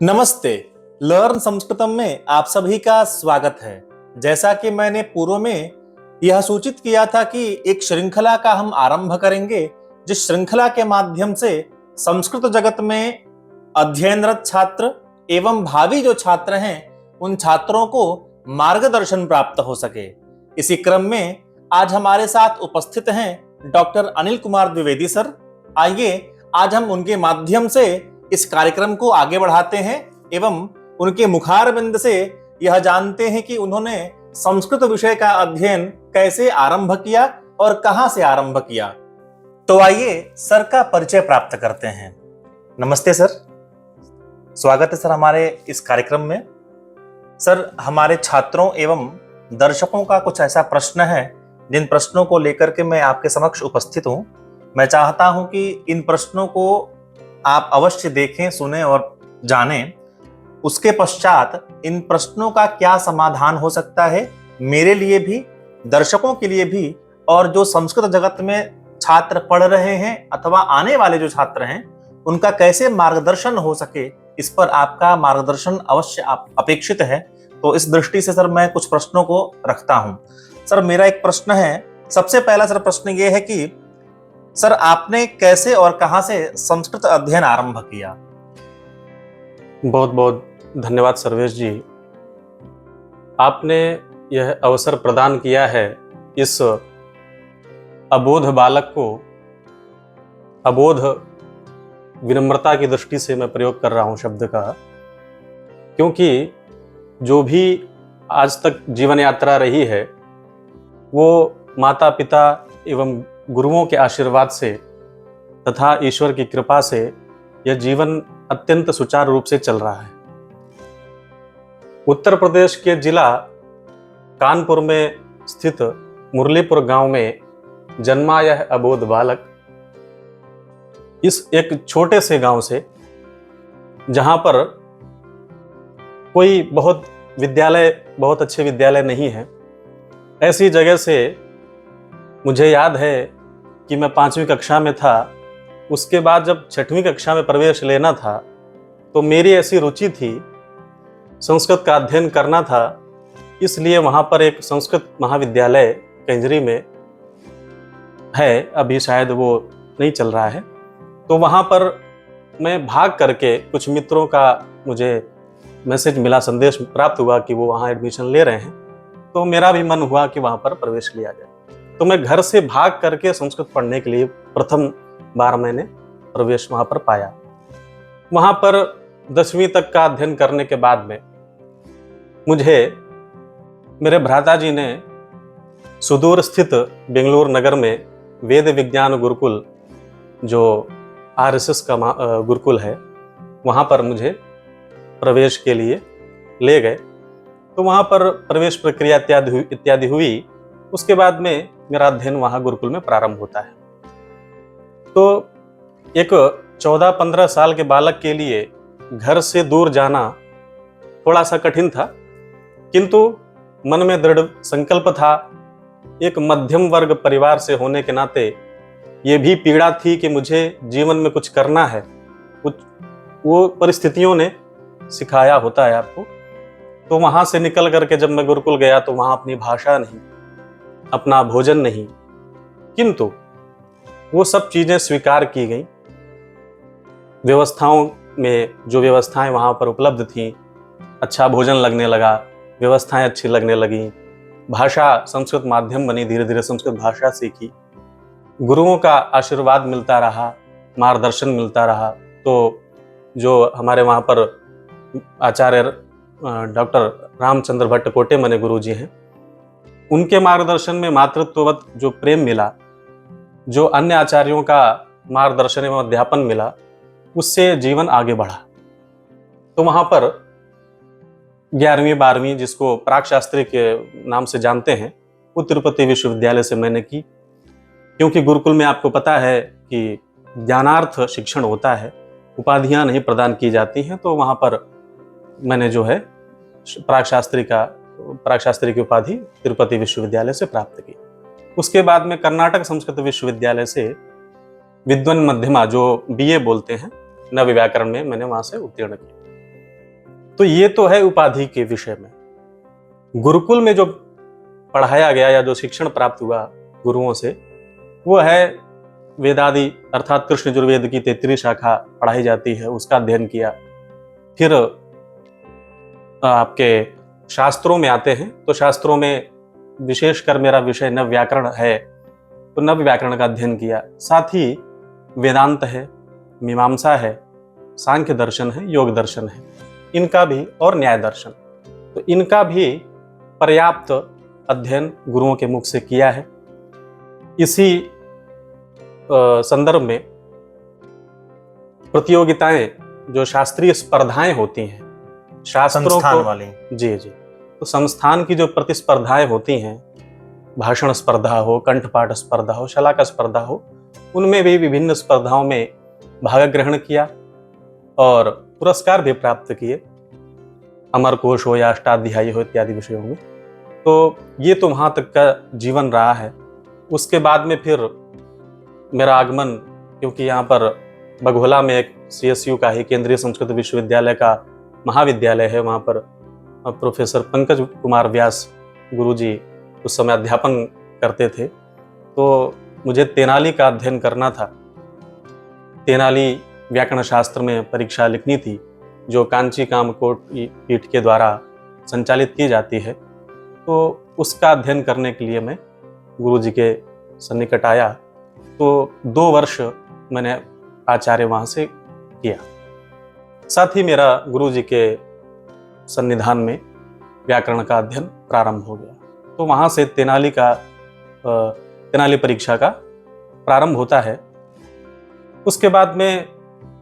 नमस्ते। लर्न संस्कृतम में आप सभी का स्वागत है। जैसा कि मैंने पूर्व में यह सूचित किया था कि एक श्रृंखला का हम आरंभ करेंगे, जिस श्रृंखला के माध्यम से संस्कृत जगत में अध्ययनरत छात्र एवं भावी जो छात्र हैं उन छात्रों को मार्गदर्शन प्राप्त हो सके। इसी क्रम में आज हमारे साथ उपस्थित हैं डॉक्टर अनिल कुमार द्विवेदी सर। आइए आज हम उनके माध्यम से इस कार्यक्रम को आगे बढ़ाते हैं एवं उनके मुखारबिंद से यह जानते हैं कि उन्होंने संस्कृत विषय का अध्ययन कैसे आरंभ किया और कहां से आरंभ किया। तो आइए सर का परिचय प्राप्त करते हैं। नमस्ते सर, स्वागत है सर हमारे इस कार्यक्रम में। सर, हमारे छात्रों एवं दर्शकों का कुछ ऐसा प्रश्न है जिन प्रश्नों को लेकर के मैं आपके समक्ष उपस्थित हूं। मैं चाहता हूं कि इन प्रश्नों को आप अवश्य देखें, सुने और जानें। उसके पश्चात इन प्रश्नों का क्या समाधान हो सकता है मेरे लिए भी, दर्शकों के लिए भी, और जो संस्कृत जगत में छात्र पढ़ रहे हैं अथवा आने वाले जो छात्र हैं उनका कैसे मार्गदर्शन हो सके, इस पर आपका मार्गदर्शन अवश्य अपेक्षित है। तो इस दृष्टि से सर मैं कुछ प्रश्नों को रखता हूं। सर, मेरा एक प्रश्न है। सबसे पहला सर प्रश्न ये है कि सर आपने कैसे और कहां से संस्कृत अध्ययन आरंभ किया? बहुत बहुत धन्यवाद सर्वेश जी। आपने यह अवसर प्रदान किया है इस अबोध बालक को, अबोध विनम्रता की दृष्टि से मैं प्रयोग कर रहा हूं शब्द का, क्योंकि जो भी आज तक जीवन यात्रा रही है वो माता पिता एवं गुरुओं के आशीर्वाद से तथा ईश्वर की कृपा से यह जीवन अत्यंत सुचारू रूप से चल रहा है। उत्तर प्रदेश के जिला कानपुर में स्थित मुरलीपुर गांव में जन्मा यह अबोध बालक इस एक छोटे से गांव से, जहां पर कोई बहुत अच्छे विद्यालय नहीं है, ऐसी जगह से मुझे याद है कि मैं 5वीं कक्षा में था। उसके बाद जब 6वीं कक्षा में प्रवेश लेना था तो मेरी ऐसी रुचि थी, संस्कृत का अध्ययन करना था, इसलिए वहाँ पर एक संस्कृत महाविद्यालय कैंजरी में है, अभी शायद वो नहीं चल रहा है। तो वहाँ पर मैं भाग करके, कुछ मित्रों का मुझे मैसेज मिला, संदेश प्राप्त हुआ कि वो वहाँ एडमिशन ले रहे हैं, तो मेरा भी मन हुआ कि वहाँ पर प्रवेश लिया जाए। तो मैं घर से भाग करके संस्कृत पढ़ने के लिए प्रथम बार मैंने प्रवेश वहाँ पर पाया। वहाँ पर 10वीं तक का अध्ययन करने के बाद में मुझे मेरे भ्राता जी ने सुदूर स्थित बेंगलुरु नगर में वेद विज्ञान गुरुकुल, जो आरएसएस का गुरुकुल है, वहाँ पर मुझे प्रवेश के लिए ले गए। तो वहाँ पर प्रवेश प्रक्रिया इत्यादि हुई। उसके बाद में मेरा अध्ययन वहाँ गुरुकुल में प्रारंभ होता है। तो एक 14-15 साल के बालक के लिए घर से दूर जाना थोड़ा सा कठिन था, किंतु मन में दृढ़ संकल्प था। एक मध्यम वर्ग परिवार से होने के नाते ये भी पीड़ा थी कि मुझे जीवन में कुछ करना है, कुछ वो परिस्थितियों ने सिखाया होता है आपको। तो वहाँ से निकल करके जब मैं गुरुकुल गया तो वहाँ अपनी भाषा नहीं, अपना भोजन नहीं, किंतु वो सब चीजें स्वीकार की गई। व्यवस्थाओं में जो व्यवस्थाएं वहाँ पर उपलब्ध थीं, अच्छा भोजन लगने लगा, व्यवस्थाएं अच्छी लगने लगी, भाषा संस्कृत माध्यम बनी, धीरे धीरे संस्कृत भाषा सीखी, गुरुओं का आशीर्वाद मिलता रहा, मार्गदर्शन मिलता रहा। तो जो हमारे वहाँ पर आचार्य डॉक्टर रामचंद्र भट्ट कोटे मने गुरु जी हैं, उनके मार्गदर्शन में मातृत्ववत जो प्रेम मिला, जो अन्य आचार्यों का मार्गदर्शन एवं अध्यापन मिला, उससे जीवन आगे बढ़ा। तो वहाँ पर 11वीं-12वीं, जिसको प्राक शास्त्री के नाम से जानते हैं, वो तिरुपति विश्वविद्यालय से मैंने की। क्योंकि गुरुकुल में आपको पता है कि ज्ञानार्थ शिक्षण होता है, उपाधियां नहीं प्रदान की जाती हैं। तो वहाँ पर मैंने जो है प्राक शास्त्री की उपाधि तिरुपति विश्वविद्यालय से प्राप्त की। उसके बाद में कर्नाटक संस्कृत विश्वविद्यालय से विद्वन मध्यमा, जो बीए बोलते हैं, नव व्याकरण में, मैंने वहां से उत्तीर्ण किया। तो ये तो है उपाधि के विषय में। गुरुकुल में जो पढ़ाया गया या जो शिक्षण प्राप्त हुआ गुरुओं से, वो है वेदादि अर्थात कृष्ण यजुर्वेद की 33 शाखा पढ़ाई जाती है, उसका अध्ययन किया। फिर आपके शास्त्रों में आते हैं, तो शास्त्रों में विशेषकर मेरा विषय नव व्याकरण है, तो नव व्याकरण का अध्ययन किया। साथ ही वेदांत है, मीमांसा है, सांख्य दर्शन है, योग दर्शन है, इनका भी, और न्याय दर्शन, तो इनका भी पर्याप्त अध्ययन गुरुओं के मुख से किया है। इसी संदर्भ में प्रतियोगिताएं, जो शास्त्रीय स्पर्धाएं होती हैं शास्त्रों संस्थान को वाली। जी जी, तो संस्थान की जो प्रतिस्पर्धाएं होती हैं, भाषण स्पर्धा हो, कंठपाठ स्पर्धा हो, शलाका स्पर्धा हो, उनमें भी विभिन्न स्पर्धाओं में भाग ग्रहण किया और पुरस्कार भी प्राप्त किए, अमरकोश हो या अष्टाध्यायी हो इत्यादि विषयों में। तो ये तो वहाँ तक का जीवन रहा है। उसके बाद में फिर मेरा आगमन, क्योंकि यहाँ पर बघोला में एक CSU का ही केंद्रीय संस्कृत विश्वविद्यालय का महाविद्यालय है, वहाँ पर प्रोफेसर पंकज कुमार व्यास गुरुजी उस समय अध्यापन करते थे। तो मुझे तेनाली का अध्ययन करना था। तेनाली व्याकरण शास्त्र में परीक्षा लिखनी थी, जो कांची कामकोट पीठ के द्वारा संचालित की जाती है। तो उसका अध्ययन करने के लिए मैं गुरुजी के सन्निकट आया। तो 2 वर्ष मैंने आचार्य वहाँ से किया। साथ ही मेरा गुरुजी के सन्निधान में व्याकरण का अध्ययन प्रारंभ हो गया। तो वहाँ से तेनाली परीक्षा का प्रारंभ होता है। उसके बाद में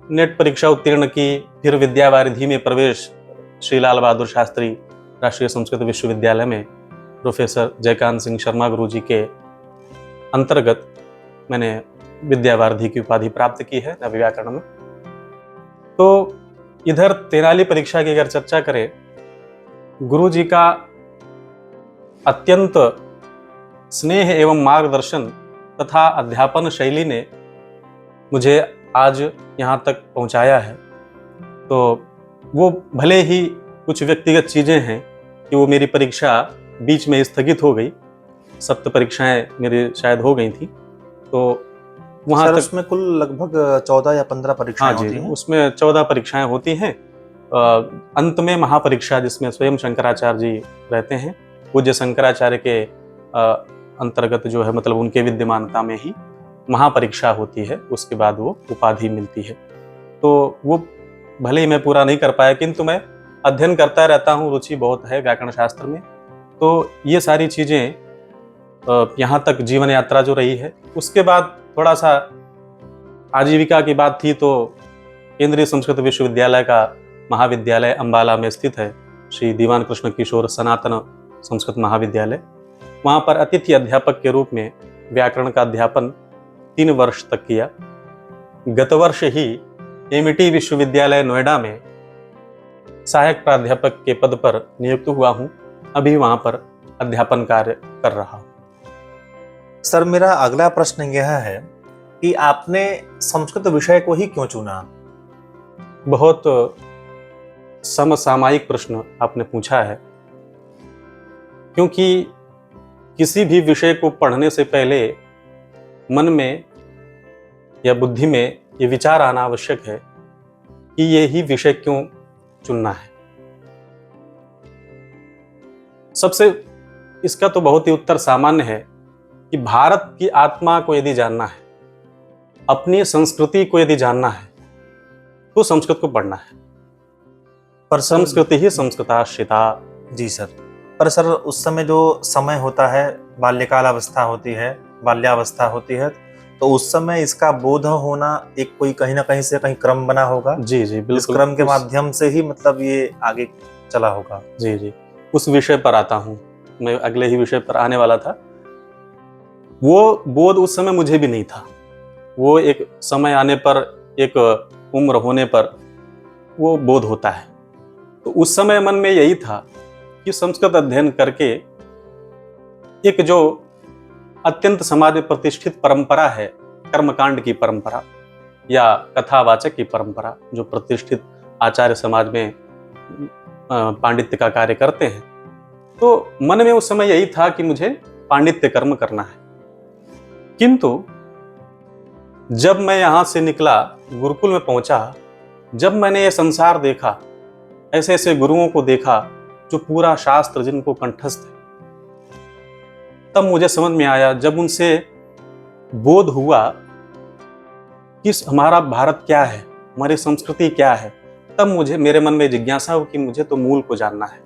नेट परीक्षा उत्तीर्ण की, फिर विद्यावारिधि में प्रवेश श्री लाल बहादुर शास्त्री राष्ट्रीय संस्कृत विश्वविद्यालय में प्रोफेसर जयकांत सिंह शर्मा गुरुजी के अंतर्गत मैंने विद्यावारिधि की उपाधि प्राप्त की है नव व्याकरण में। तो इधर तेनाली परीक्षा की अगर चर्चा करें, गुरुजी का अत्यंत स्नेह एवं मार्गदर्शन तथा अध्यापन शैली ने मुझे आज यहाँ तक पहुँचाया है। तो वो भले ही कुछ व्यक्तिगत चीज़ें हैं कि वो मेरी परीक्षा बीच में स्थगित हो गई, 7 परीक्षाएं मेरी शायद हो गई थी। तो वहाँ तक उसमें कुल लगभग 14 या 15 परीक्षाएं होती हैं। उसमें 14 परीक्षाएं होती हैं। अंत में महापरीक्षा, जिसमें स्वयं शंकराचार्य जी रहते हैं, पूज्य शंकराचार्य के अंतर्गत जो है, मतलब उनके विद्यमानता में ही महापरीक्षा होती है। उसके बाद वो उपाधि मिलती है। तो वो भले ही मैं पूरा नहीं कर पाया, किंतु मैं अध्ययन करता रहता हूँ, रुचि बहुत है व्याकरण शास्त्र में। तो ये सारी चीज़ें यहाँ तक जीवन यात्रा जो रही है। उसके बाद थोड़ा सा आजीविका की बात थी, तो केंद्रीय संस्कृत विश्वविद्यालय का महाविद्यालय अंबाला में स्थित है, श्री दीवान कृष्ण किशोर सनातन संस्कृत महाविद्यालय। वहाँ पर अतिथि अध्यापक के रूप में व्याकरण का अध्यापन 3 वर्ष तक किया। गत वर्ष ही एमईटी विश्वविद्यालय नोएडा में सहायक प्राध्यापक के पद पर नियुक्त हुआ हूँ। अभी वहाँ पर अध्यापन कार्य कर रहा हूँ। सर, मेरा अगला प्रश्न यह है कि आपने संस्कृत विषय को ही क्यों चुना? बहुत समसामयिक प्रश्न आपने पूछा है, क्योंकि किसी भी विषय को पढ़ने से पहले मन में या बुद्धि में ये विचार आना आवश्यक है कि ये ही विषय क्यों चुनना है। सबसे इसका तो बहुत ही उत्तर सामान्य है कि भारत की आत्मा को यदि जानना है, अपनी संस्कृति को यदि जानना है, तो संस्कृत को पढ़ना है। पर संस्कृति ही संस्कृताश्रिता। जी सर। पर सर, उस समय जो समय होता है, बाल्यकाल अवस्था होती है, बाल्यावस्था होती है, तो उस समय इसका बोध होना एक कोई कहीं ना कहीं से कहीं क्रम बना होगा। जी जी, बिल्कुल। इस क्रम के माध्यम से ही मतलब ये आगे चला होगा। जी जी, उस विषय पर आता हूँ मैं, अगले ही विषय पर आने वाला था। वो बोध उस समय मुझे भी नहीं था। वो एक समय आने पर, एक उम्र होने पर वो बोध होता है। तो उस समय मन में यही था कि संस्कृत अध्ययन करके एक जो अत्यंत समाज में प्रतिष्ठित परंपरा है, कर्मकांड की परंपरा या कथावाचक की परंपरा, जो प्रतिष्ठित आचार्य समाज में पांडित्य का कार्य करते हैं। तो मन में उस समय यही था कि मुझे पांडित्य कर्म करना है। किंतु जब मैं यहाँ से निकला, गुरुकुल में पहुंचा, जब मैंने ये संसार देखा, ऐसे ऐसे गुरुओं को देखा जो पूरा शास्त्र जिनको कंठस्थ है, तब मुझे समझ में आया, जब उनसे बोध हुआ कि हमारा भारत क्या है, हमारी संस्कृति क्या है, तब मुझे मेरे मन में जिज्ञासा हुई कि मुझे तो मूल को जानना है।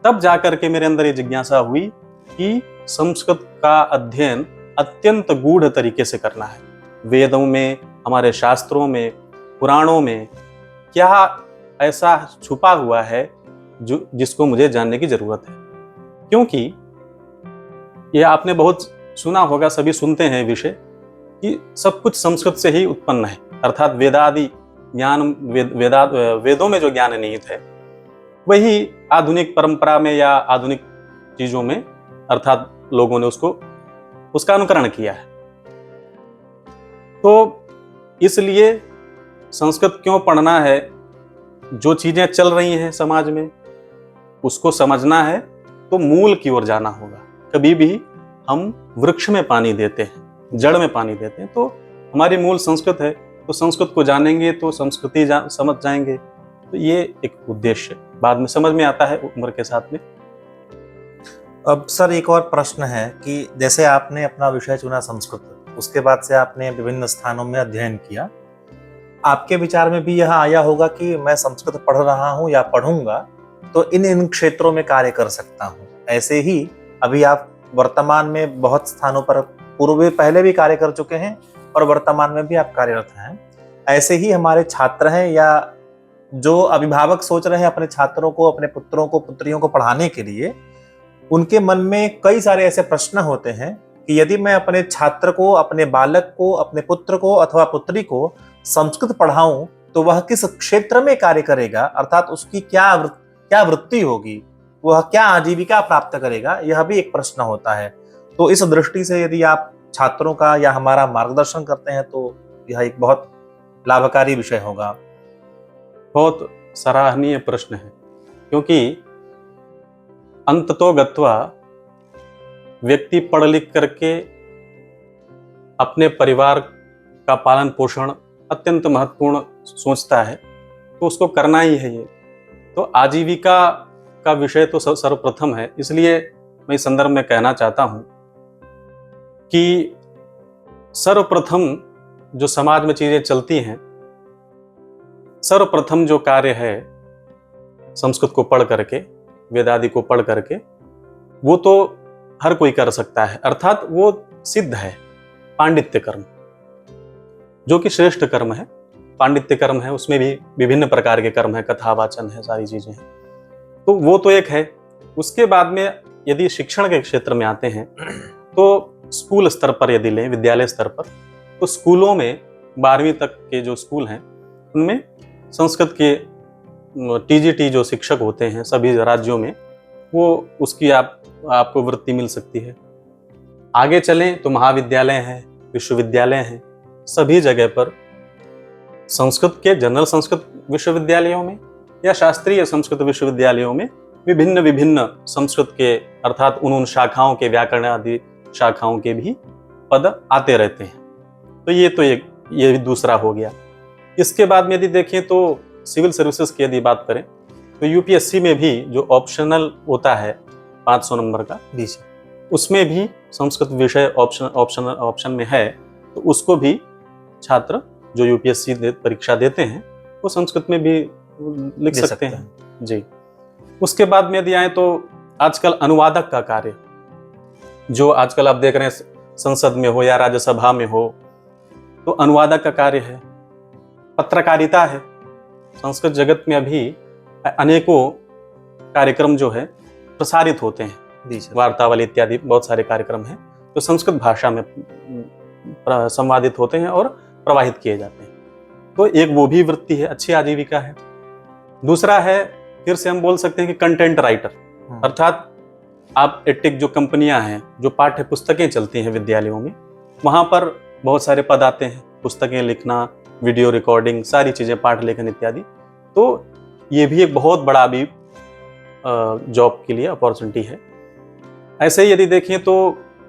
तब जाकर के मेरे अंदर ये जिज्ञासा हुई कि संस्कृत का अध्ययन अत्यंत गूढ़ तरीके से करना है। वेदों में, हमारे शास्त्रों में, पुराणों में क्या ऐसा छुपा हुआ है जो जिसको मुझे जानने की जरूरत है। क्योंकि यह आपने बहुत सुना होगा, सभी सुनते हैं विषय, कि सब कुछ संस्कृत से ही उत्पन्न है, अर्थात वेदादि ज्ञान, वेदों में जो ज्ञान निहित है वही आधुनिक परंपरा में या आधुनिक चीजों में, अर्थात लोगों ने उसका अनुकरण किया है। तो इसलिए संस्कृत क्यों पढ़ना है, जो चीजें चल रही हैं समाज में उसको समझना है तो मूल की ओर जाना होगा। कभी भी हम वृक्ष में पानी देते हैं, जड़ में पानी देते हैं, तो हमारी मूल संस्कृत है, तो संस्कृत को जानेंगे तो संस्कृति समझ जाएंगे। तो ये एक उद्देश्य बाद में समझ में आता है उम्र के साथ में। अब सर एक और प्रश्न है कि जैसे आपने अपना विषय चुना संस्कृत, उसके बाद से आपने विभिन्न स्थानों में अध्ययन किया, आपके विचार में भी यह आया होगा कि मैं संस्कृत पढ़ रहा हूँ या पढ़ूंगा तो इन क्षेत्रों में कार्य कर सकता हूँ। ऐसे ही अभी आप वर्तमान में बहुत स्थानों पर पहले भी कार्य कर चुके हैं और वर्तमान में भी आप कार्यरत हैं। ऐसे ही हमारे छात्र हैं या जो अभिभावक सोच रहे हैं अपने छात्रों को, अपने पुत्रों को, पुत्रियों को पढ़ाने के लिए, उनके मन में कई सारे ऐसे प्रश्न होते हैं कि यदि मैं अपने छात्र को, अपने बालक को, अपने पुत्र को अथवा पुत्री को संस्कृत पढ़ाऊं तो वह किस क्षेत्र में कार्य करेगा, अर्थात उसकी क्या वृत्ति होगी, वह क्या आजीविका प्राप्त करेगा, यह भी एक प्रश्न होता है। तो इस दृष्टि से यदि आप छात्रों का या हमारा मार्गदर्शन करते हैं तो यह एक बहुत लाभकारी विषय होगा। बहुत सराहनीय प्रश्न है, क्योंकि अंततो गत्वा व्यक्ति पढ़ लिख करके अपने परिवार का पालन पोषण अत्यंत महत्वपूर्ण सोचता है, तो उसको करना ही है ये। तो आजीविका का विषय तो सर्वप्रथम है। इसलिए मैं इस संदर्भ में कहना चाहता हूं कि सर्वप्रथम जो समाज में चीजें चलती हैं, सर्वप्रथम जो कार्य है संस्कृत को पढ़ करके, वेदादि को पढ़ करके, वो तो हर कोई कर सकता है, अर्थात वो सिद्ध है। पांडित्य कर्म जो कि श्रेष्ठ कर्म है, पांडित्य कर्म है, उसमें भी विभिन्न प्रकार के कर्म है, कथावाचन है, सारी चीजें हैं, तो वो तो एक है। उसके बाद में यदि शिक्षण के क्षेत्र में आते हैं तो स्कूल स्तर पर यदि लें, विद्यालय स्तर पर, तो स्कूलों में 12वीं तक के जो स्कूल हैं उनमें संस्कृत के टीजीटी जो शिक्षक होते हैं सभी राज्यों में, वो उसकी आपको वृत्ति मिल सकती है। आगे चलें तो महाविद्यालय हैं, विश्वविद्यालय हैं, सभी जगह पर संस्कृत के जनरल संस्कृत विश्वविद्यालयों में या शास्त्रीय संस्कृत विश्वविद्यालयों में विभिन्न संस्कृत के, अर्थात उन शाखाओं के, व्याकरण आदि शाखाओं के भी पद आते रहते हैं। तो ये भी दूसरा हो गया। इसके बाद में यदि देखें तो सिविल सर्विसेज की यदि बात करें तो यूपीएससी में भी जो ऑप्शनल होता है 500 नंबर का, उसमें भी संस्कृत विषय ऑप्शन में है, तो उसको भी छात्र जो यूपीएससी परीक्षा देते हैं वो संस्कृत में भी लिख सकते हैं जी। उसके बाद में यदि आए तो आजकल अनुवादक का कार्य, जो आजकल आप देख रहे हैं संसद में हो या राज्यसभा में हो, तो अनुवादक का कार्य है। पत्रकारिता है, संस्कृत जगत में अभी अनेकों कार्यक्रम जो है प्रसारित होते हैं, वार्तावली इत्यादि बहुत सारे कार्यक्रम हैं जो संस्कृत भाषा में संवादित होते हैं और प्रवाहित किए जाते हैं। तो एक वो भी वृत्ति है, अच्छी आजीविका है। दूसरा है, फिर से हम बोल सकते हैं कि कंटेंट राइटर, अर्थात आप एटिक जो कंपनियां हैं, जो पाठ्य पुस्तकें चलती हैं विद्यालयों में, वहां पर बहुत सारे पद आते हैं, पुस्तकें लिखना, वीडियो रिकॉर्डिंग, सारी चीजें, पाठ लेखन इत्यादि। तो ये भी एक बहुत बड़ा अभी जॉब के लिए अपॉर्चुनिटी है। ऐसे ही यदि देखें तो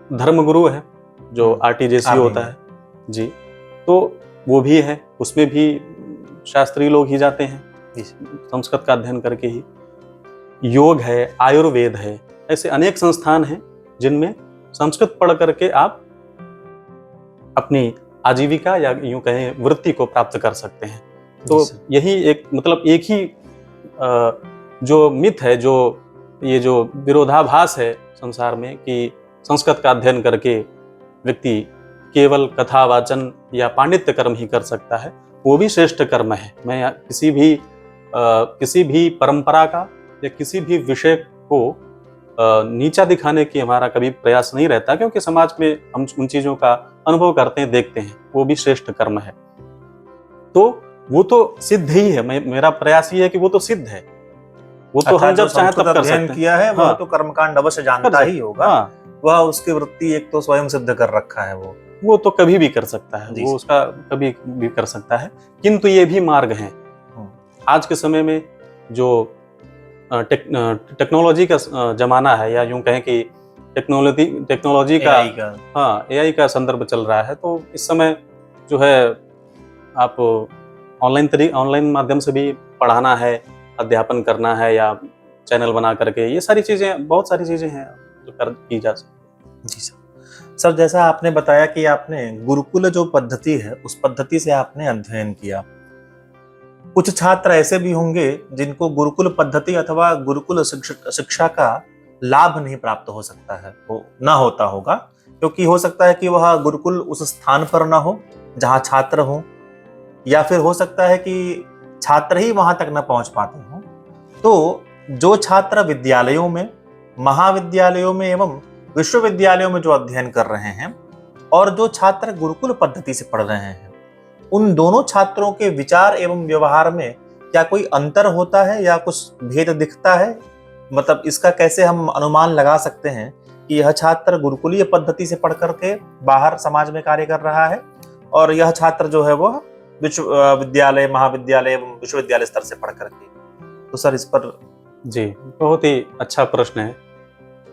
धर्मगुरु है जो RTJC होता है जी, तो वो भी है, उसमें भी शास्त्रीय लोग ही जाते हैं संस्कृत का अध्ययन करके ही। योग है, आयुर्वेद है, ऐसे अनेक संस्थान हैं जिनमें संस्कृत पढ़ करके आप अपनी आजीविका या यूं कहें वृत्ति को प्राप्त कर सकते हैं। तो यही एक मतलब एक ही जो मिथ है, जो ये जो विरोधाभास है संसार में कि संस्कृत का अध्ययन करके व्यक्ति केवल कथा वाचन या पांडित्य कर्म ही कर सकता है, वो भी श्रेष्ठ कर्म है। मैं किसी भी परंपरा का या किसी भी विषय को नीचा दिखाने की हमारा कभी प्रयास नहीं रहता, क्योंकि समाज में हम उन चीजों का अनुभव करते हैं, देखते हैं, वो भी श्रेष्ठ कर्म है। तो वो तो सिद्ध ही है। मेरा प्रयास ये है कि वो तो सिद्ध है, वो तो हम जब चाहे तब कर सकते हैं। किया है वह तो कर्मकांड अवश्य जानता ही होगा। वह उसकी वृत्ति एक तो स्वयं सिद्ध कर रखा है, वो तो कभी भी कर सकता है, वो उसका कभी भी कर सकता है। किंतु ये भी मार्ग हैं। आज के समय में जो टेक्नोलॉजी का जमाना है, या यूं कहें कि टेक्नोलॉजी का AI का संदर्भ चल रहा है, तो इस समय जो है आप ऑनलाइन माध्यम से भी पढ़ाना है, अध्यापन करना है, या चैनल बना करके, ये सारी चीजें, बहुत सारी चीजें हैं जो की जा सकती। जी सर, जैसा आपने बताया कि आपने गुरुकुल जो पद्धति है उस पद्धति से आपने अध्ययन किया। कुछ छात्र ऐसे भी होंगे जिनको गुरुकुल पद्धति अथवा गुरुकुल शिक्षा का लाभ नहीं प्राप्त हो सकता है, वो ना होता होगा, क्योंकि हो सकता है कि वह गुरुकुल उस स्थान पर ना हो जहां छात्र हो, या फिर हो सकता है कि छात्र ही वहां तक न पहुंच पाते हों। तो जो छात्र विद्यालयों में, महाविद्यालयों में एवं विश्वविद्यालयों में जो अध्ययन कर रहे हैं, और जो छात्र गुरुकुल पद्धति से पढ़ रहे हैं, उन दोनों छात्रों के विचार एवं व्यवहार में क्या कोई अंतर होता है या कुछ भेद दिखता है? मतलब इसका कैसे हम अनुमान लगा सकते हैं कि यह छात्र गुरुकुलीय पद्धति से पढ़ करके बाहर समाज में कार्य कर रहा है, और यह छात्र जो है वो विश्वविद्यालय, महाविद्यालय एवं विश्वविद्यालय स्तर से पढ़ करके? तो सर इस पर जी, बहुत ही अच्छा प्रश्न है।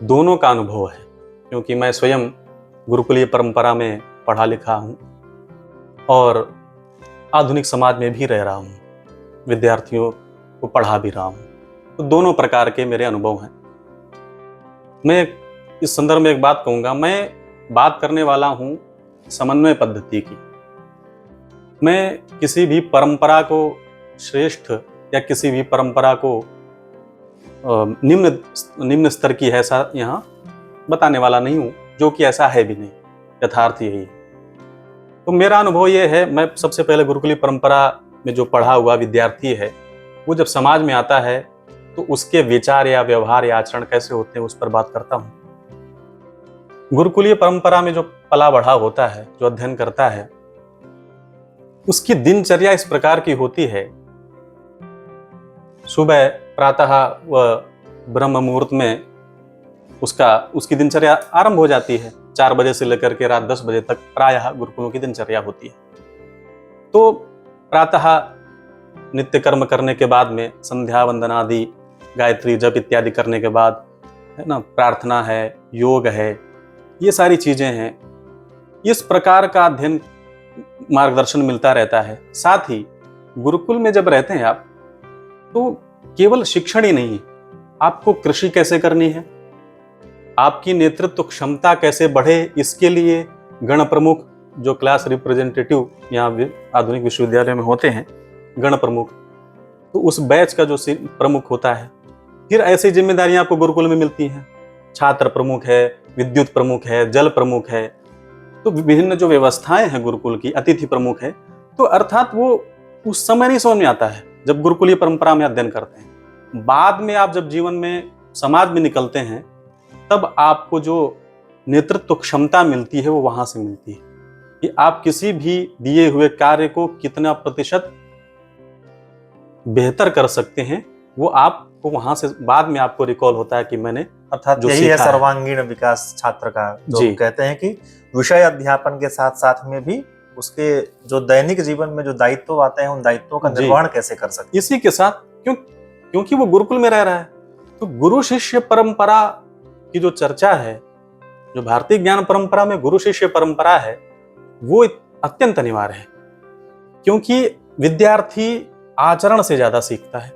दोनों का अनुभव है, क्योंकि मैं स्वयं गुरुकुलीय परंपरा में पढ़ा लिखा हूँ और आधुनिक समाज में भी रह रहा हूँ, विद्यार्थियों को पढ़ा भी रहा हूँ। तो दोनों प्रकार के मेरे अनुभव हैं। मैं इस संदर्भ में एक बात कहूँगा, मैं बात करने वाला हूँ समन्वय पद्धति की। मैं किसी भी परंपरा को श्रेष्ठ या किसी भी परंपरा को निम्न स्तर की है ऐसा यहाँ बताने वाला नहीं हूँ, जो कि ऐसा है भी नहीं, यथार्थ यही है। तो मेरा अनुभव ये है, मैं सबसे पहले गुरुकुलीय परंपरा में जो पढ़ा हुआ विद्यार्थी है, वो जब समाज में आता है तो उसके विचार या व्यवहार या आचरण कैसे होते हैं उस पर बात करता हूँ। गुरुकुलीय परंपरा में जो पला बढ़ा होता है, जो अध्ययन करता है, उसकी दिनचर्या इस प्रकार की होती है। सुबह प्रातः व ब्रह्म मुहूर्त में उसकी दिनचर्या आरंभ हो जाती है। 4 बजे से लेकर के रात 10 बजे तक प्रायः गुरुकुलों की दिनचर्या होती है। तो प्रातः नित्य कर्म करने के बाद में संध्या वंदन आदि, गायत्री जप इत्यादि करने के बाद, है ना, प्रार्थना है, योग है, ये सारी चीजें हैं। इस प्रकार का अध्ययन मार्गदर्शन मिलता रहता है। साथ ही गुरुकुल में जब रहते हैं आप, तो केवल शिक्षण ही नहीं है, आपको कृषि कैसे करनी है, आपकी नेतृत्व क्षमता कैसे बढ़े, इसके लिए गण प्रमुख जो क्लास रिप्रेजेंटेटिव यहाँ आधुनिक विश्वविद्यालय में होते हैं, गण प्रमुख, तो उस बैच का जो प्रमुख होता है, फिर ऐसी जिम्मेदारियां आपको गुरुकुल में मिलती हैं। छात्र प्रमुख है, विद्युत प्रमुख है, जल प्रमुख है, तो विभिन्न जो व्यवस्थाएं हैं गुरुकुल की, अतिथि प्रमुख है। तो अर्थात वो उस समय नहीं समझ में आता है जब गुरुकुलीय परंपरा में अध्ययन करते हैं। बाद में आप जब जीवन में समाज में निकलते हैं, तब आपको जो नेतृत्व क्षमता मिलती है वो वहां से मिलती है कि आप किसी भी दिए हुए कार्य को कितना प्रतिशत बेहतर कर सकते हैं, वो आपको वहां से बाद में आपको रिकॉल होता है कि मैंने, अर्थात यही है सर्वांगीण विकास छात्र का, जो कहते हैं कि विषय अध्यापन के साथ साथ में भी उसके जो दैनिक जीवन में जो दायित्व आते हैं, उन दायित्वों का निर्वहन कैसे कर सकते हैं। इसी के साथ, क्यों क्योंकि वो गुरुकुल में रह रहा है। तो गुरु शिष्य परंपरा की जो चर्चा है, जो भारतीय ज्ञान परंपरा में गुरु शिष्य परंपरा है, वो अत्यंत अनिवार्य है, क्योंकि विद्यार्थी आचरण से ज्यादा सीखता है।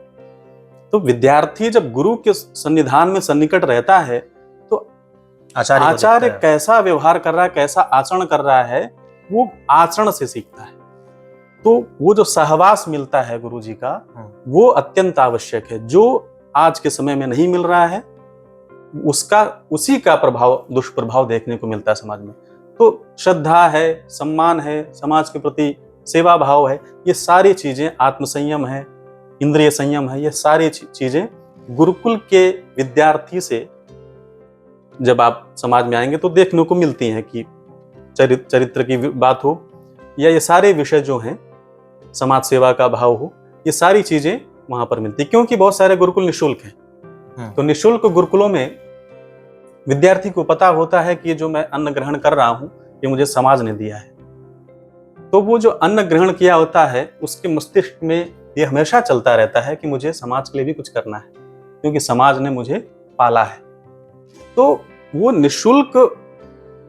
तो विद्यार्थी जब गुरु के सन्निधान में सन्निकट रहता है तो आचार्य कैसा व्यवहार कर रहा है, कैसा आचरण कर रहा है, वो आचरण से सीखता है। तो वो जो सहवास मिलता है गुरु जी का, वो अत्यंत आवश्यक है, जो आज के समय में नहीं मिल रहा है। उसी का प्रभाव, दुष्प्रभाव देखने को मिलता है समाज में। तो श्रद्धा है, सम्मान है, समाज के प्रति सेवा भाव है, ये सारी चीजें, आत्मसंयम है, इंद्रिय संयम है, ये सारी चीजें गुरुकुल के विद्यार्थी से जब आप समाज में आएंगे तो देखने को मिलती हैं कि चरित्र की बात हो या ये सारे विषय जो हैं, समाज सेवा का भाव हो, ये सारी चीजें वहां पर मिलती। क्योंकि बहुत सारे गुरुकुल निःशुल्क हैं। तो निःशुल्क गुरुकुलों में विद्यार्थी को पता होता है कि जो मैं अन्न ग्रहण कर रहा हूं, ये मुझे समाज ने दिया है। तो वो जो अन्न ग्रहण किया होता है, उसके मस्तिष्क में ये हमेशा चलता रहता है कि मुझे समाज के लिए भी कुछ करना है, क्योंकि समाज ने मुझे पाला है। तो वो निःशुल्क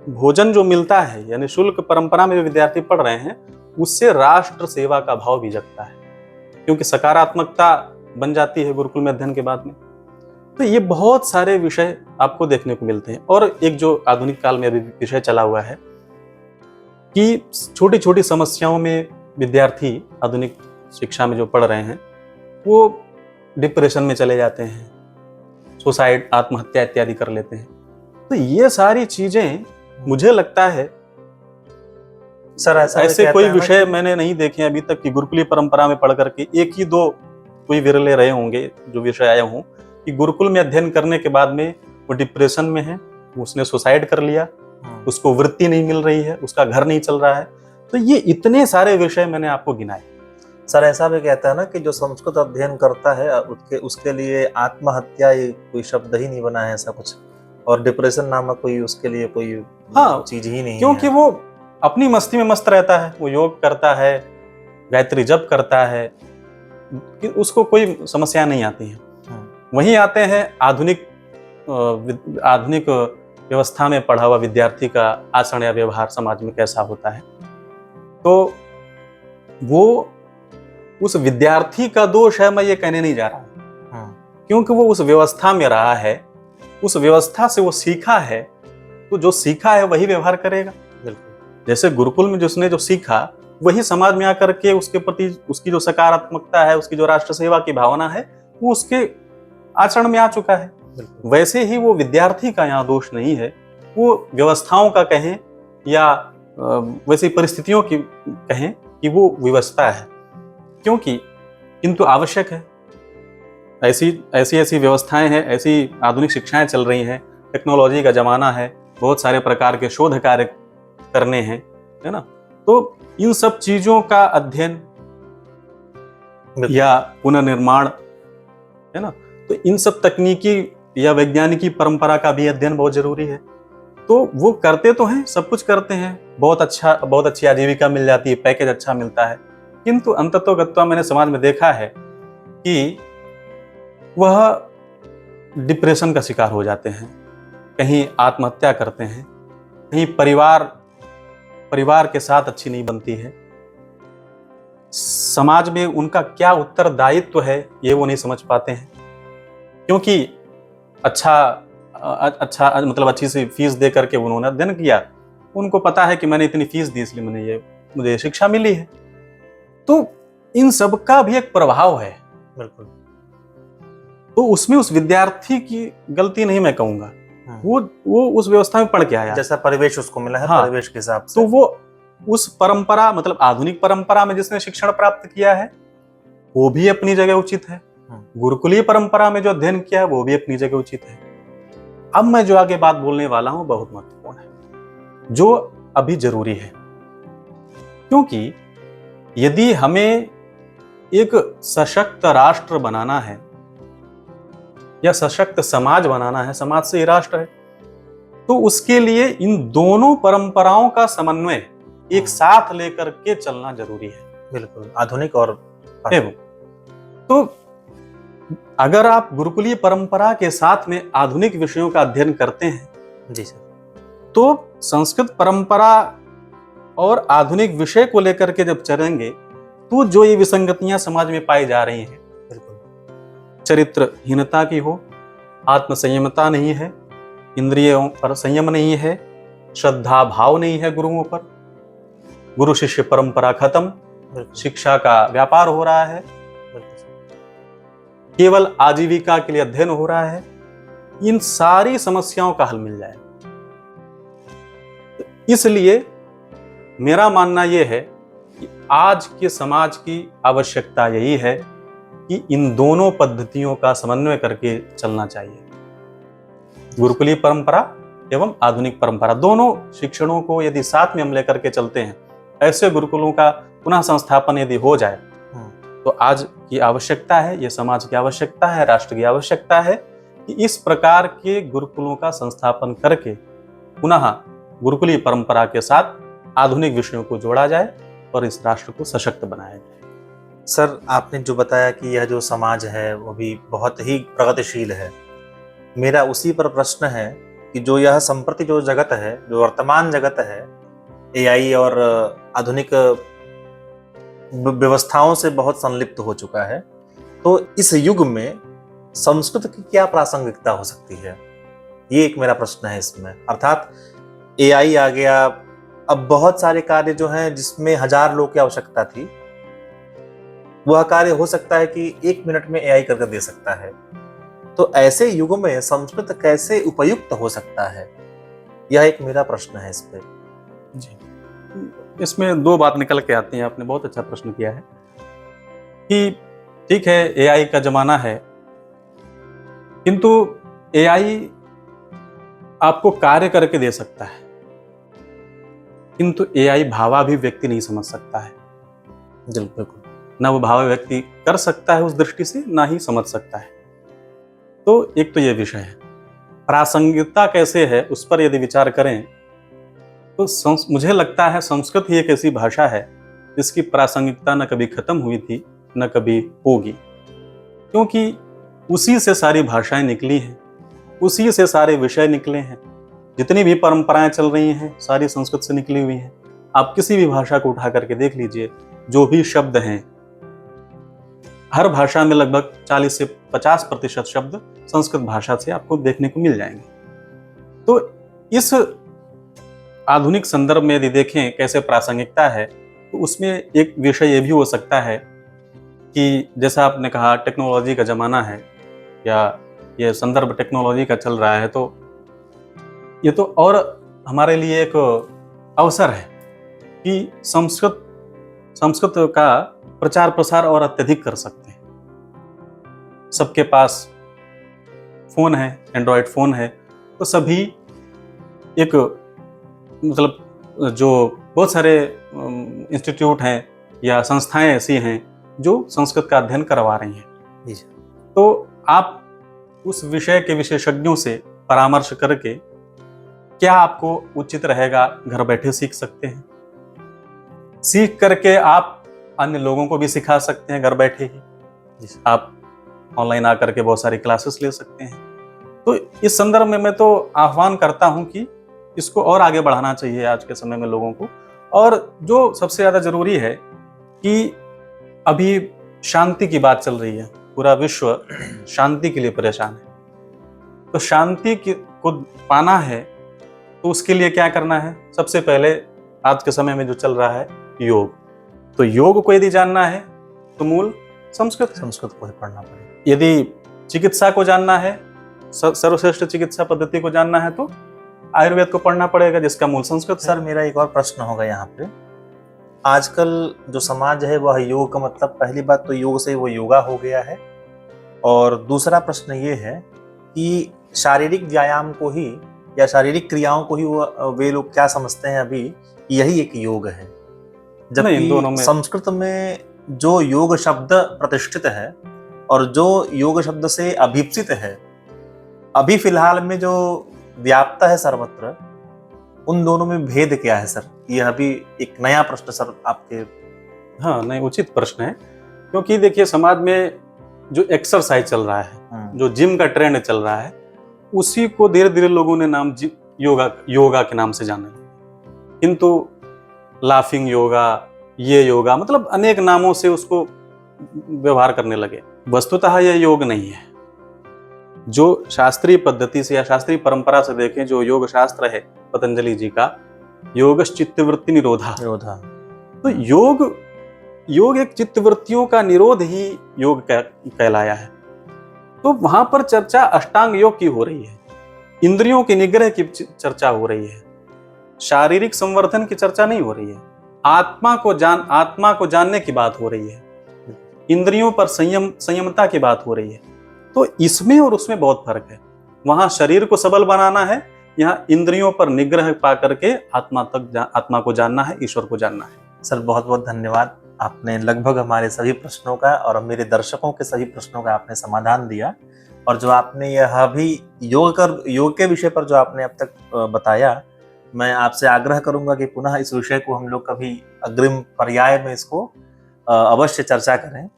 भोजन जो मिलता है या निःशुल्क परंपरा में जो विद्यार्थी पढ़ रहे हैं, उससे राष्ट्र सेवा का भाव भी जगता है, क्योंकि सकारात्मकता बन जाती है गुरुकुल में अध्ययन के बाद में। तो ये बहुत सारे विषय आपको देखने को मिलते हैं। और एक जो आधुनिक काल में अभी विषय चला हुआ है कि छोटी छोटी समस्याओं में विद्यार्थी आधुनिक शिक्षा में जो पढ़ रहे हैं, वो डिप्रेशन में चले जाते हैं, सुसाइड, आत्महत्या इत्यादि कर लेते हैं। तो ये सारी चीजें मुझे लगता है सर, ऐसे कोई विषय मैंने नहीं देखे अभी तक कि गुरुकुलीय परंपरा में पढ़ करके, एक ही दो कोई विरले रहे होंगे जो विषय आए हों कि गुरुकुल में अध्ययन करने के बाद में वो डिप्रेशन में है, उसने सुसाइड कर लिया, उसको वृत्ति नहीं मिल रही है, उसका घर नहीं चल रहा है। तो ये इतने सारे विषय मैंने आपको गिनाए। सर, ऐसा भी कहता है ना कि जो संस्कृत अध्ययन करता है उसके लिए आत्महत्या कोई शब्द ही नहीं बना है, ऐसा कुछ, और डिप्रेशन नामक कोई उसके लिए कोई चीज ही नहीं, क्योंकि वो अपनी मस्ती में मस्त रहता है, वो योग करता है, गायत्री जप करता है, उसको कोई समस्या नहीं आती है। वहीं आते हैं आधुनिक व्यवस्था में पढ़ा हुआ विद्यार्थी का आचरण या व्यवहार समाज में कैसा होता है। तो वो उस विद्यार्थी का दोष है, मैं ये कहने नहीं जा रहा, क्योंकि वो उस व्यवस्था में रहा है, उस व्यवस्था से वो सीखा है, तो जो सीखा है वही व्यवहार करेगा। बिल्कुल, जैसे गुरुकुल में जिसने जो सीखा वही समाज में आकर के उसके प्रति उसकी जो सकारात्मकता है, उसकी जो राष्ट्र सेवा की भावना है, वो उसके आचरण में आ चुका है। वैसे ही वो विद्यार्थी का यहाँ दोष नहीं है, वो व्यवस्थाओं का कहें या वैसी परिस्थितियों की कहें कि वो व्यवस्था है, क्योंकि किंतु आवश्यक है। ऐसी व्यवस्थाएं हैं, ऐसी आधुनिक शिक्षाएं चल रही हैं, टेक्नोलॉजी का जमाना है, बहुत सारे प्रकार के शोध कार्य करने हैं, है ना। तो इन सब चीजों का अध्ययन या पुनर्निर्माण, है ना, तो इन सब तकनीकी या वैज्ञानिकी परंपरा का भी अध्ययन बहुत जरूरी है। तो वो करते तो हैं, सब कुछ करते हैं, बहुत अच्छी आजीविका मिल जाती है, पैकेज अच्छा मिलता है, किंतु अंततोगत्वा मैंने समाज में देखा है कि वह डिप्रेशन का शिकार हो जाते हैं, कहीं आत्महत्या करते हैं, कहीं परिवार के साथ अच्छी नहीं बनती है, समाज में उनका क्या उत्तरदायित्व है ये वो नहीं समझ पाते हैं, क्योंकि मतलब अच्छी सी फीस दे करके उन्होंने अध्ययन किया, उनको पता है कि मैंने इतनी फीस दी इसलिए मुझे शिक्षा मिली है। तो इन सब का भी एक प्रभाव है। बिल्कुल। तो उसमें उस विद्यार्थी की गलती नहीं मैं कहूंगा, वो उस व्यवस्था में पढ़ के आया, जैसा परिवेश उसको मिला है, परिवेश के हिसाब से। तो वो उस परंपरा, मतलब आधुनिक परंपरा में जिसने शिक्षण प्राप्त किया है वो भी अपनी जगह उचित है, गुरुकुलीय परंपरा में जो अध्ययन किया है वो भी अपनी जगह उचित है। अब मैं जो आगे बात बोलने वाला हूं बहुत महत्वपूर्ण है, जो अभी जरूरी है, क्योंकि यदि हमें एक सशक्त राष्ट्र बनाना है या सशक्त समाज बनाना है, समाज से ही राष्ट्र है, तो उसके लिए इन दोनों परंपराओं का समन्वय एक साथ लेकर के चलना जरूरी है। बिल्कुल, आधुनिक और एवं। तो अगर आप गुरुकुलीय परंपरा के साथ में आधुनिक विषयों का अध्ययन करते हैं जी सर। तो संस्कृत परंपरा और आधुनिक विषय को लेकर के जब चलेंगे तो जो ये विसंगतियां समाज में पाई जा रही हैं, बिल्कुल। चरित्रहीनता की हो, आत्म संयमता नहीं है, इंद्रियों पर संयम नहीं है, श्रद्धा भाव नहीं है गुरुओं पर, गुरु शिष्य परंपरा खत्म, बिल्कुल। शिक्षा का व्यापार हो रहा है, बिल्कुल सर। केवल आजीविका के लिए अध्ययन हो रहा है, इन सारी समस्याओं का हल मिल जाए। इसलिए मेरा मानना यह है कि आज के समाज की आवश्यकता यही है कि इन दोनों पद्धतियों का समन्वय करके चलना चाहिए। गुरुकुलीय परंपरा एवं आधुनिक परंपरा दोनों शिक्षणों को यदि साथ में हम लेकर के चलते हैं, ऐसे गुरुकुलों का पुनः संस्थापन यदि हो जाए तो आज की आवश्यकता है, ये समाज की आवश्यकता है, राष्ट्र की आवश्यकता है कि इस प्रकार के गुरुकुलों का संस्थापन करके पुनः गुरुकुलीय परंपरा के साथ आधुनिक विषयों को जोड़ा जाए और इस राष्ट्र को सशक्त बनाया जाए। सर, आपने जो बताया कि यह जो समाज है वो भी बहुत ही प्रगतिशील है, मेरा उसी पर प्रश्न है कि जो यह संप्रति जो जगत है, जो वर्तमान जगत है, एआई और आधुनिक व्यवस्थाओं से बहुत संलिप्त हो चुका है, तो इस युग में संस्कृत की क्या प्रासंगिकता हो सकती है, ये एक मेरा प्रश्न है इसमें। अर्थात एआई आ गया, अब बहुत सारे कार्य जो हैं जिसमें 1000 लोग की आवश्यकता थी, वह कार्य हो सकता है कि 1 मिनट में एआई करके दे सकता है। तो ऐसे युग में संस्कृत कैसे उपयुक्त हो सकता है, यह एक मेरा प्रश्न है इस पे। जी, इसमें 2 बात निकल के आती हैं। आपने बहुत अच्छा प्रश्न किया है कि ठीक है, एआई का जमाना है, किंतु एआई आपको कार्य करके दे सकता है, किंतु एआई भावाभिव्यक्ति नहीं समझ सकता है। बिल्कुल। ना वो भावाभिव्यक्ति कर सकता है उस दृष्टि से, ना ही समझ सकता है। तो एक तो ये विषय है। प्रासंगिकता कैसे है उस पर यदि विचार करें तो मुझे लगता है संस्कृत ही एक ऐसी भाषा है जिसकी प्रासंगिकता न कभी खत्म हुई थी न कभी होगी, क्योंकि उसी से सारी भाषाएं निकली हैं, उसी से सारे विषय निकले हैं। जितनी भी परंपराएं चल रही हैं सारी संस्कृत से निकली हुई हैं। आप किसी भी भाषा को उठा करके देख लीजिए, जो भी शब्द हैं, हर भाषा में लगभग 40 से 50% शब्द संस्कृत भाषा से आपको देखने को मिल जाएंगे। तो इस आधुनिक संदर्भ में यदि देखें कैसे प्रासंगिकता है, तो उसमें एक विषय ये भी हो सकता है कि जैसा आपने कहा टेक्नोलॉजी का जमाना है या ये संदर्भ टेक्नोलॉजी का चल रहा है, तो ये तो और हमारे लिए एक अवसर है कि संस्कृत का प्रचार प्रसार और अत्यधिक कर सकते हैं। सबके पास फोन है, एंड्रॉयड फोन है, तो सभी एक मतलब जो बहुत सारे इंस्टीट्यूट हैं या संस्थाएं ऐसी हैं जो संस्कृत का अध्ययन करवा रही हैं। तो आप उस विषय के विशेषज्ञों से परामर्श करके क्या आपको उचित रहेगा, घर बैठे सीख सकते हैं। सीख करके आप अन्य लोगों को भी सिखा सकते हैं घर बैठे ही। आप ऑनलाइन आकर के बहुत सारी क्लासेस ले सकते हैं। तो इस संदर्भ में मैं तो आह्वान करता हूं कि इसको और आगे बढ़ाना चाहिए आज के समय में लोगों को। और जो सबसे ज्यादा जरूरी है कि अभी शांति की बात चल रही है, पूरा विश्व शांति के लिए परेशान है। तो शांति को पाना है तो उसके लिए क्या करना है? सबसे पहले आज के समय में जो चल रहा है योग, तो योग को यदि जानना है तो मूल संस्कृत को ही पढ़ना पड़ेगा। यदि चिकित्सा को जानना है, सर्वश्रेष्ठ चिकित्सा पद्धति को जानना है, तो आयुर्वेद को पढ़ना पड़ेगा जिसका मूल संस्कृत है। सर, मेरा एक और प्रश्न होगा यहाँ पे। आजकल जो समाज है वह योग का मतलब, पहली बात तो योग से वो योगा हो गया है, और दूसरा प्रश्न ये है कि शारीरिक व्यायाम को ही या शारीरिक क्रियाओं को ही वे लोग क्या समझते हैं अभी, यही एक योग है। जबकि संस्कृत में जो योग शब्द प्रतिष्ठित है और जो योग शब्द से अभीप्सित है, अभी फिलहाल में जो व्याप्त है सर्वत्र, उन दोनों में भेद क्या है सर? यह अभी एक नया प्रश्न सर आपके। हाँ, नहीं, उचित प्रश्न है, क्योंकि देखिए समाज में जो एक्सरसाइज चल रहा है, जो जो जिम का ट्रेंड चल रहा है, उसी को धीरे धीरे लोगों ने नाम योगा के नाम से जाने लगे। किंतु लाफिंग योगा, ये योगा, मतलब अनेक नामों से उसको व्यवहार करने लगे। वस्तुतः यह योग नहीं है। जो शास्त्रीय पद्धति से या शास्त्रीय परंपरा से देखें, जो योग शास्त्र है पतंजलि जी का, योगश्चित्तवृत्ति निरोधा, तो योग एक चित्तवृत्तियों का निरोध ही योग कहलाया है। तो वहां पर चर्चा अष्टांग योग की हो रही है, इंद्रियों के निग्रह की चर्चा हो रही है, शारीरिक संवर्धन की चर्चा नहीं हो रही है। आत्मा को जानने की बात हो रही है, इंद्रियों पर संयमता की बात हो रही है। तो इसमें और उसमें बहुत फर्क है। वहां शरीर को सबल बनाना है, यहाँ इंद्रियों पर निग्रह पा करके आत्मा को जानना है, ईश्वर को जानना है। सर बहुत बहुत धन्यवाद। आपने लगभग हमारे सभी प्रश्नों का और मेरे दर्शकों के सभी प्रश्नों का आपने समाधान दिया, और जो आपने यह भी योग के विषय पर जो आपने अब तक बताया, मैं आपसे आग्रह करूंगा कि पुनः इस विषय को हम लोग कभी अग्रिम पर्याय में इसको अवश्य चर्चा करें।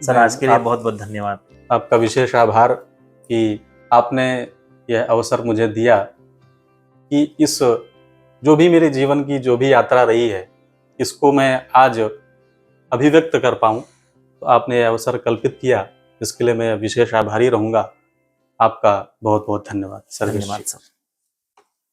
सर आज के लिए बहुत बहुत धन्यवाद। आपका विशेष आभार कि आपने यह अवसर मुझे दिया कि इस जो भी मेरे जीवन की जो भी यात्रा रही है, इसको मैं आज अभिव्यक्त कर पाऊँ, तो आपने यह अवसर कल्पित किया, इसके लिए मैं विशेष आभारी रहूँगा। आपका बहुत बहुत धन्यवाद सर। धन्यवाद सर।